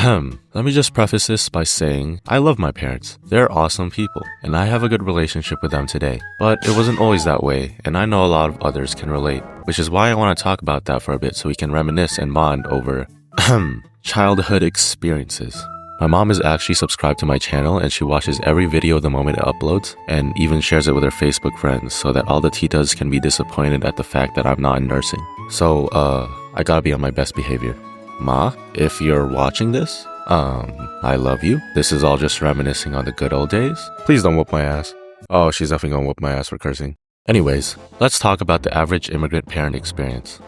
Let me just preface this by saying I love my parents. They're awesome people, and I have a good relationship with them today. But it wasn't always that way, and I know a lot of others can relate, which is why I want to talk about that for a bit so we can reminisce and bond over childhood experiences. My mom is actually subscribed to my channel and she watches every video the moment it uploads and even shares it with her Facebook friends so that all the titas can be disappointed at the fact that I'm not in nursing. So, I gotta be on my best behavior. Ma, if you're watching this, I love you. This is all just reminiscing on the good old days. Please don't whoop my ass. Oh, she's definitely gonna whoop my ass for cursing. Anyways, let's talk about the average immigrant parent experience.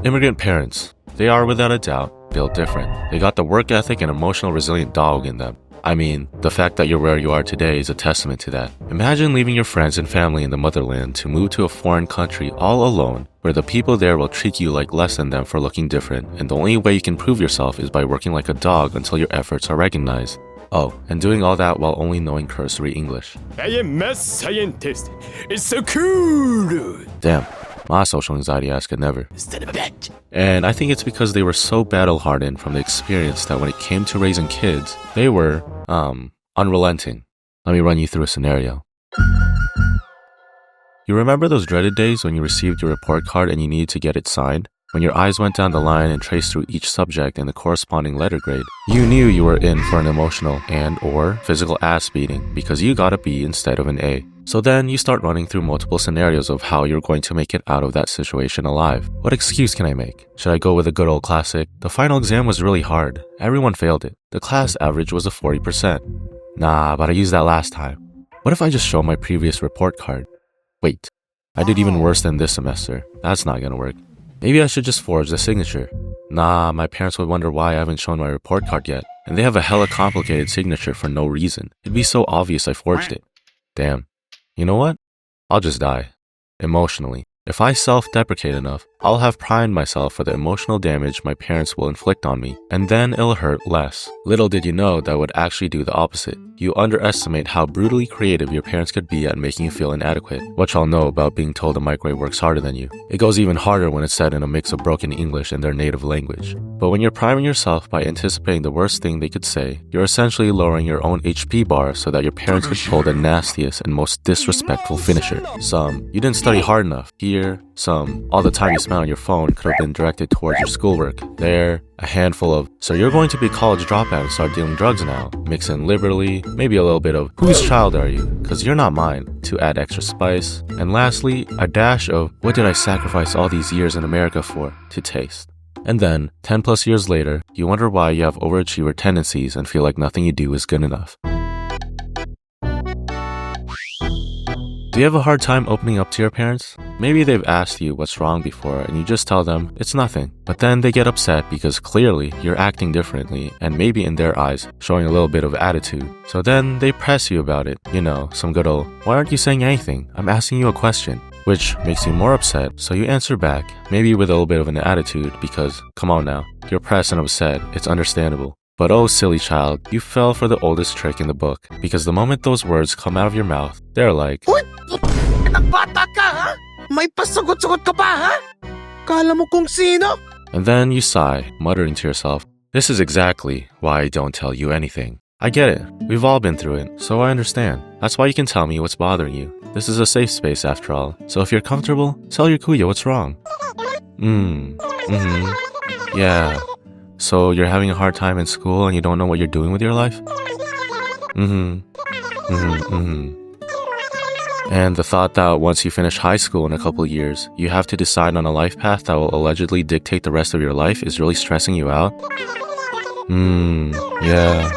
Immigrant parents, they are without a doubt built different. They got the work ethic and emotional resilient dog in them. I mean, the fact that you're where you are today is a testament to that. Imagine leaving your friends and family in the motherland to move to a foreign country all alone, where the people there will treat you like less than them for looking different, and the only way you can prove yourself is by working like a dog until your efforts are recognized. Oh, and doing all that while only knowing cursory English. I am math scientist. It's so cool. Damn, my social anxiety ass could never. Instead of a bitch. And I think it's because they were so battle-hardened from the experience that when it came to raising kids, they were, unrelenting. Let me run you through a scenario. You remember those dreaded days when you received your report card and you needed to get it signed? When your eyes went down the line and traced through each subject and the corresponding letter grade, you knew you were in for an emotional and/or physical ass beating because you got a B instead of an A. So then you start running through multiple scenarios of how you're going to make it out of that situation alive. What excuse can I make? Should I go with a good old classic? The final exam was really hard. Everyone failed it. The class average was a 40%. Nah, but I used that last time. What if I just show my previous report card? Wait, I did even worse than this semester. That's not gonna work. Maybe I should just forge the signature. Nah, my parents would wonder why I haven't shown my report card yet. And they have a hella complicated signature for no reason. It'd be so obvious I forged it. Damn. You know what? I'll just die. Emotionally. If I self-deprecate enough, I'll have primed myself for the emotional damage my parents will inflict on me, and then it'll hurt less. Little did you know that would actually do the opposite. You underestimate how brutally creative your parents could be at making you feel inadequate. What y'all know about being told a microwave works harder than you. It goes even harder when it's said in a mix of broken English and their native language. But when you're priming yourself by anticipating the worst thing they could say, you're essentially lowering your own HP bar so that your parents could pull the nastiest and most disrespectful finisher. Some, you didn't study hard enough. Here, some, all the time you spent on your phone could have been directed towards your schoolwork. There, a handful of, so you're going to be a college dropout and start dealing drugs now. Mix in liberally, maybe a little bit of, whose child are you? Cause you're not mine, to add extra spice. And lastly, a dash of, what did I sacrifice all these years in America for? To taste. And then, 10 plus years later, you wonder why you have overachiever tendencies and feel like nothing you do is good enough. Do you have a hard time opening up to your parents? Maybe they've asked you what's wrong before and you just tell them it's nothing. But then they get upset because clearly you're acting differently and maybe in their eyes showing a little bit of attitude. So then they press you about it. You know, some good old, why aren't you saying anything? I'm asking you a question. Which makes you more upset, so you answer back, maybe with a little bit of an attitude because, come on now, you're pressed and upset, it's understandable. But oh silly child, you fell for the oldest trick in the book, because the moment those words come out of your mouth, they're like, Uy! Bata ka, ha? May pasagot-sagot ka pa, ha? Kala mo kung sino? And then you sigh, muttering to yourself, this is exactly why I don't tell you anything. I get it, we've all been through it, so I understand. That's why you can tell me what's bothering you. This is a safe space after all, so if you're comfortable, tell your kuya what's wrong. Yeah. So you're having a hard time in school and you don't know what you're doing with your life? And the thought that once you finish high school in a couple years, you have to decide on a life path that will allegedly dictate the rest of your life is really stressing you out? Yeah.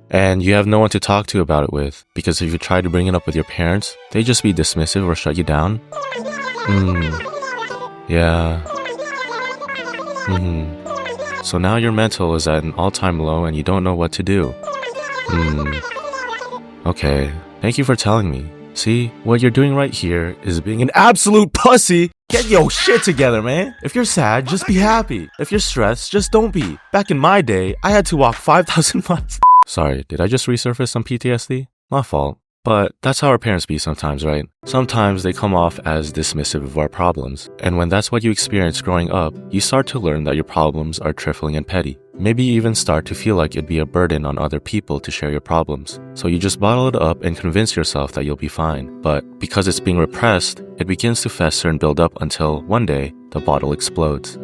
And you have no one to talk to about it with, because if you try to bring it up with your parents, they just be dismissive or shut you down? Yeah. So now your mental is at an all-time low and you don't know what to do. Okay, thank you for telling me. See, what you're doing right here is being an absolute pussy. Get your shit together, man. If you're sad, just be happy. If you're stressed, just don't be. Back in my day, I had to walk 5,000 miles. Sorry, did I just resurface some PTSD? My fault. But that's how our parents be sometimes, right? Sometimes they come off as dismissive of our problems. And when that's what you experience growing up, you start to learn that your problems are trifling and petty. Maybe you even start to feel like it'd be a burden on other people to share your problems. So you just bottle it up and convince yourself that you'll be fine. But because it's being repressed, it begins to fester and build up until one day, the bottle explodes.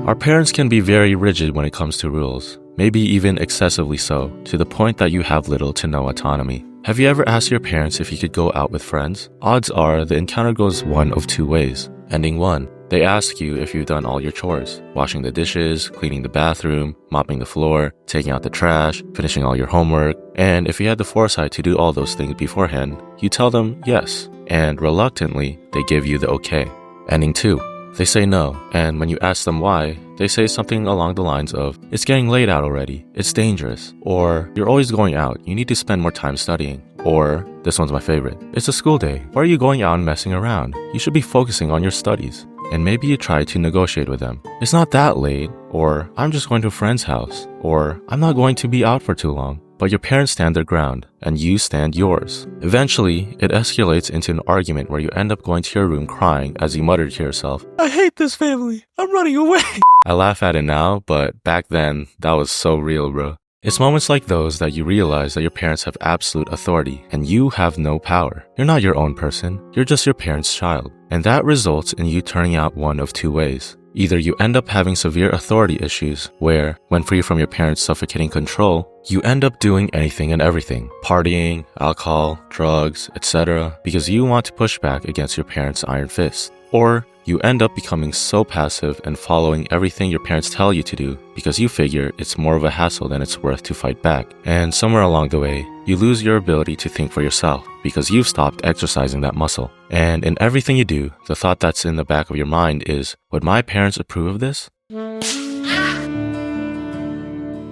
Our parents can be very rigid when it comes to rules. Maybe even excessively so, to the point that you have little to no autonomy. Have you ever asked your parents if you could go out with friends? Odds are the encounter goes one of two ways. Ending one, they ask you if you've done all your chores, washing the dishes, cleaning the bathroom, mopping the floor, taking out the trash, finishing all your homework, and if you had the foresight to do all those things beforehand, you tell them yes, and reluctantly, they give you the okay. Ending two, they say no, and when you ask them why, they say something along the lines of, it's getting late out already, it's dangerous, or you're always going out, you need to spend more time studying, or, this one's my favorite, it's a school day, why are you going out and messing around? You should be focusing on your studies. And maybe you try to negotiate with them. It's not that late, or I'm just going to a friend's house, or I'm not going to be out for too long. But your parents stand their ground, and you stand yours. Eventually, it escalates into an argument where you end up going to your room crying as you mutter to yourself, I hate this family, I'm running away. I laugh at it now, but back then, that was so real, bro. It's moments like those that you realize that your parents have absolute authority, and you have no power. You're not your own person, you're just your parents' child. And that results in you turning out one of two ways. Either you end up having severe authority issues, where, when free from your parents' suffocating control, you end up doing anything and everything, partying, alcohol, drugs, etc., because you want to push back against your parents' iron fist. Or you end up becoming so passive and following everything your parents tell you to do because you figure it's more of a hassle than it's worth to fight back. And somewhere along the way, you lose your ability to think for yourself because you've stopped exercising that muscle. And in everything you do, the thought that's in the back of your mind is, would my parents approve of this?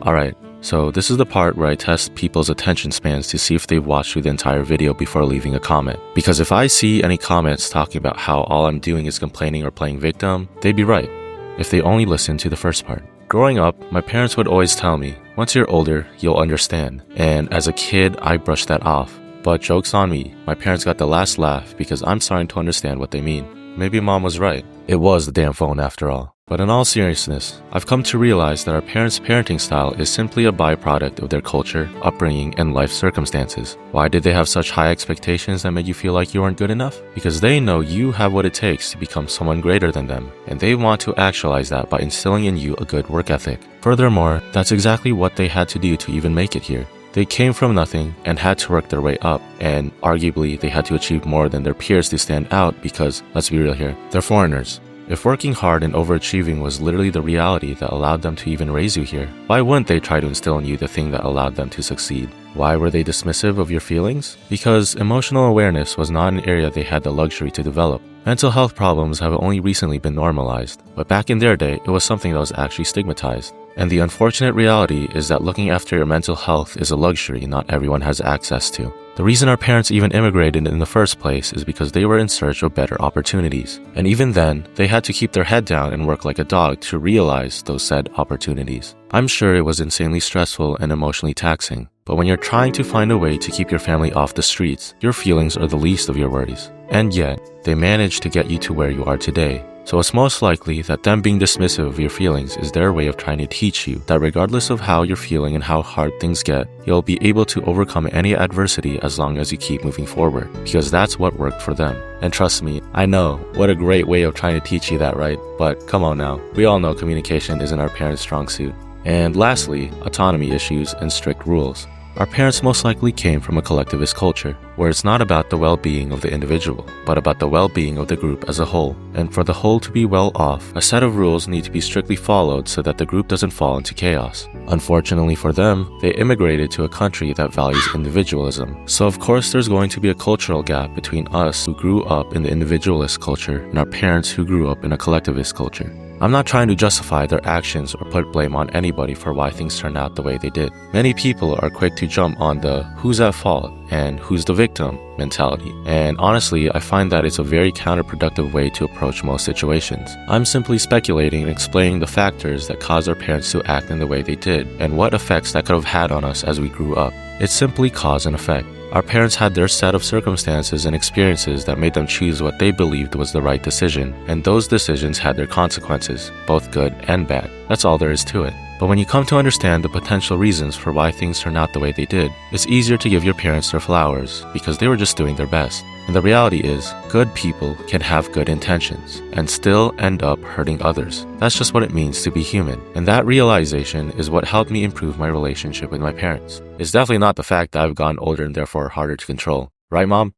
Alright, so this is the part where I test people's attention spans to see if they've watched through the entire video before leaving a comment. Because if I see any comments talking about how all I'm doing is complaining or playing victim, they'd be right, if they only listened to the first part. Growing up, my parents would always tell me, once you're older, you'll understand. And as a kid, I brushed that off. But joke's on me, my parents got the last laugh because I'm starting to understand what they mean. Maybe mom was right. It was the damn phone after all. But in all seriousness, I've come to realize that our parents' parenting style is simply a byproduct of their culture, upbringing, and life circumstances. Why did they have such high expectations that made you feel like you weren't good enough? Because they know you have what it takes to become someone greater than them, and they want to actualize that by instilling in you a good work ethic. Furthermore, that's exactly what they had to do to even make it here. They came from nothing and had to work their way up, and arguably they had to achieve more than their peers to stand out because, let's be real here, they're foreigners. If working hard and overachieving was literally the reality that allowed them to even raise you here, why wouldn't they try to instill in you the thing that allowed them to succeed? Why were they dismissive of your feelings? Because emotional awareness was not an area they had the luxury to develop. Mental health problems have only recently been normalized, but back in their day, it was something that was actually stigmatized. And the unfortunate reality is that looking after your mental health is a luxury not everyone has access to. The reason our parents even immigrated in the first place is because they were in search of better opportunities. And even then, they had to keep their head down and work like a dog to realize those said opportunities. I'm sure it was insanely stressful and emotionally taxing. But when you're trying to find a way to keep your family off the streets, your feelings are the least of your worries. And yet, they managed to get you to where you are today. So it's most likely that them being dismissive of your feelings is their way of trying to teach you that regardless of how you're feeling and how hard things get, you'll be able to overcome any adversity as long as you keep moving forward, because that's what worked for them. And trust me, I know, what a great way of trying to teach you that, right? But come on now, we all know communication isn't our parents' strong suit. And lastly, autonomy issues and strict rules. Our parents most likely came from a collectivist culture, where it's not about the well-being of the individual, but about the well-being of the group as a whole. And for the whole to be well off, a set of rules need to be strictly followed so that the group doesn't fall into chaos. Unfortunately for them, they immigrated to a country that values individualism. So of course there's going to be a cultural gap between us who grew up in the individualist culture and our parents who grew up in a collectivist culture. I'm not trying to justify their actions or put blame on anybody for why things turned out the way they did. Many people are quick to jump on the who's at fault and who's the victim mentality. And honestly, I find that it's a very counterproductive way to approach most situations. I'm simply speculating and explaining the factors that caused our parents to act in the way they did and what effects that could have had on us as we grew up. It's simply cause and effect. Our parents had their set of circumstances and experiences that made them choose what they believed was the right decision, and those decisions had their consequences, both good and bad. That's all there is to it. But when you come to understand the potential reasons for why things turned out the way they did, it's easier to give your parents their flowers because they were just doing their best. And the reality is, good people can have good intentions and still end up hurting others. That's just what it means to be human. And that realization is what helped me improve my relationship with my parents. It's definitely not the fact that I've gotten older and therefore harder to control. Right, Mom?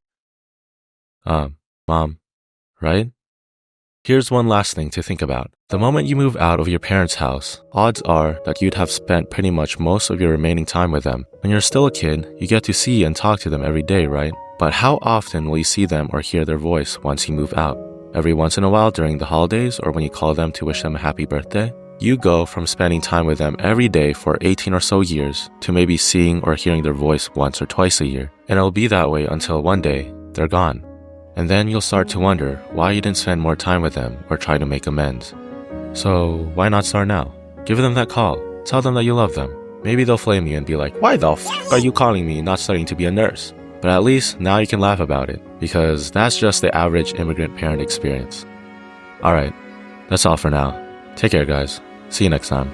Mom, right? Here's one last thing to think about. The moment you move out of your parents' house, odds are that you'd have spent pretty much most of your remaining time with them. When you're still a kid, you get to see and talk to them every day, right? But how often will you see them or hear their voice once you move out? Every once in a while during the holidays or when you call them to wish them a happy birthday? You go from spending time with them every day for 18 or so years to maybe seeing or hearing their voice once or twice a year. And it'll be that way until one day, they're gone. And then you'll start to wonder why you didn't spend more time with them or try to make amends. So why not start now? Give them that call. Tell them that you love them. Maybe they'll flame you and be like, why the f*** are you calling me not studying to be a nurse? But at least now you can laugh about it because that's just the average immigrant parent experience. Alright, that's all for now. Take care guys. See you next time.